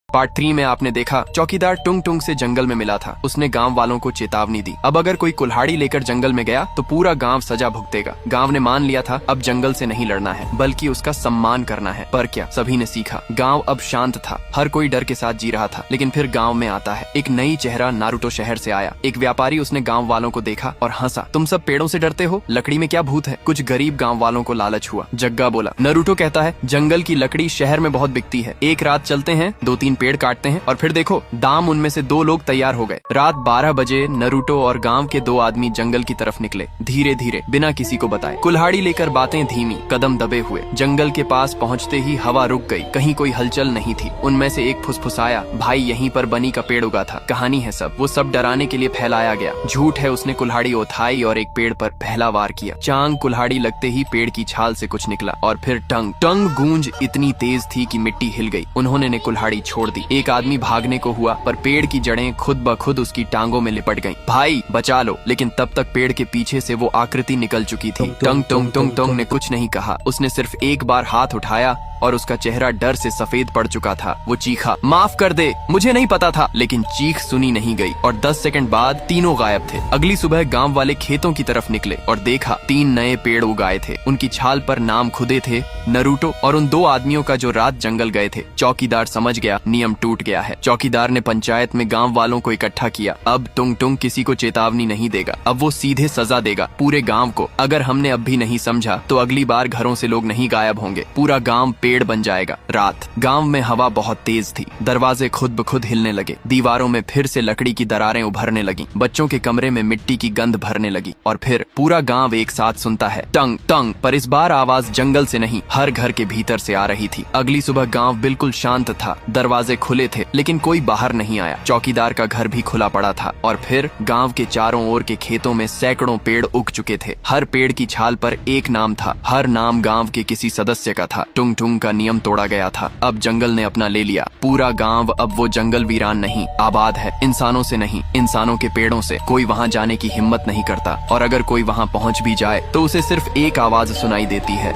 Part 3 में आपने देखा चौकीदार टुंग टुंग से जंगल में मिला था। उसने गांव वालों को चेतावनी दी, अब अगर कोई कुल्हाड़ी लेकर जंगल में गया तो पूरा गांव सजा भुगतेगा। गांव ने मान लिया था अब जंगल से नहीं लड़ना है बल्कि उसका सम्मान करना है। पर क्या सभी ने सीखा? गांव अब शांत था, हर कोई डर के साथ जी रहा था। लेकिन फिर गांव में आता है एक नई चेहरा। नारुतो शहर से आया एक व्यापारी। उसने गांव वालों को देखा और हंसा। तुम सब पेड़ों से डरते हो, लकड़ी में क्या भूत है? कुछ गरीब गांव वालों को लालच हुआ। जग्गा बोला, नारुतो कहता है जंगल की लकड़ी शहर में बहुत बिकती है, एक रात चलते हैं, 2-3 पेड़ काटते हैं और फिर देखो दाम उनमें से 2 लोग तैयार हो गए। रात 12 बजे नारुतो और गांव के 2 आदमी जंगल की तरफ निकले, धीरे धीरे बिना किसी को बताए। कुल्हाड़ी लेकर, बातें धीमी, कदम दबे हुए। जंगल के पास पहुंचते ही हवा रुक गई, कहीं कोई हलचल नहीं थी। उनमें से एक फुसफुसाया, भाई यहीं पर बनी का पेड़ उगा था। कहानी है सब, वो सब डराने के लिए फैलाया गया। झूठ है। उसने कुल्हाड़ी उठाई और एक पेड़ पर पहला वार किया। चांग कुल्हाड़ी लगते ही पेड़ की छाल से कुछ निकला और फिर टंग टंग। गूंज इतनी तेज थी कि मिट्टी हिल गई। उन्होंने ने कुल्हाड़ी छोड़ दी। एक आदमी भागने को हुआ पर पेड़ की जड़ें खुद ब खुद उसकी टांगों में लिपट गईं। भाई बचा लो। लेकिन तब तक पेड़ के पीछे से वो आकृति निकल चुकी थी। टंग टंग टंग टंग ने कुछ नहीं कहा। उसने सिर्फ एक बार हाथ उठाया और उसका चेहरा डर से सफेद पड़ चुका था। वो चीखा, माफ कर दे, मुझे नहीं पता था। लेकिन चीख सुनी नहीं गई और 10 सेकंड बाद तीनों गायब थे। अगली सुबह गांव वाले खेतों की तरफ निकले और देखा 3 नए पेड़ उगाए थे। उनकी छाल पर नाम खुदे थे, नारुतो और उन 2 आदमियों का जो रात जंगल गए थे। चौकीदार समझ गया नियम टूट गया है। चौकीदार ने पंचायत में गांव वालों को इकट्ठा किया। अब टुंग टुंग किसी को चेतावनी नहीं देगा, अब वो सीधे सजा देगा पूरे गांव को। अगर हमने अब भी नहीं समझा तो अगली बार घरों से लोग नहीं गायब होंगे, पूरा गांव पेड़ बन जाएगा। रात गांव में हवा बहुत तेज थी। दरवाजे खुद ब खुद हिलने लगे। दीवारों में फिर से लकड़ी की दरारें उभरने लगी। बच्चों के कमरे में मिट्टी की गंध भरने लगी। और फिर पूरा गांव एक साथ सुनता है टंग टंग। पर इस बार आवाज जंगल से नहीं, हर घर के भीतर से आ रही थी। अगली सुबह गांव बिल्कुल शांत था। दरवाजे खुले थे लेकिन कोई बाहर नहीं आया। चौकीदार का घर भी खुला पड़ा था। और फिर गांव के चारों ओर के खेतों में सैकड़ों पेड़ उग चुके थे। हर पेड़ की छाल पर एक नाम था। हर नाम गांव के किसी सदस्य का था। टुंग टुंग का नियम तोड़ा गया था। अब जंगल ने अपना ले लिया। पूरा गांव अब वो जंगल वीरान नहीं, आबाद है। इंसानों से नहीं, इंसानों के पेड़ों से। कोई वहां जाने की हिम्मत नहीं करता और अगर कोई वहां पहुंच भी जाए तो उसे सिर्फ एक आवाज सुनाई देती है,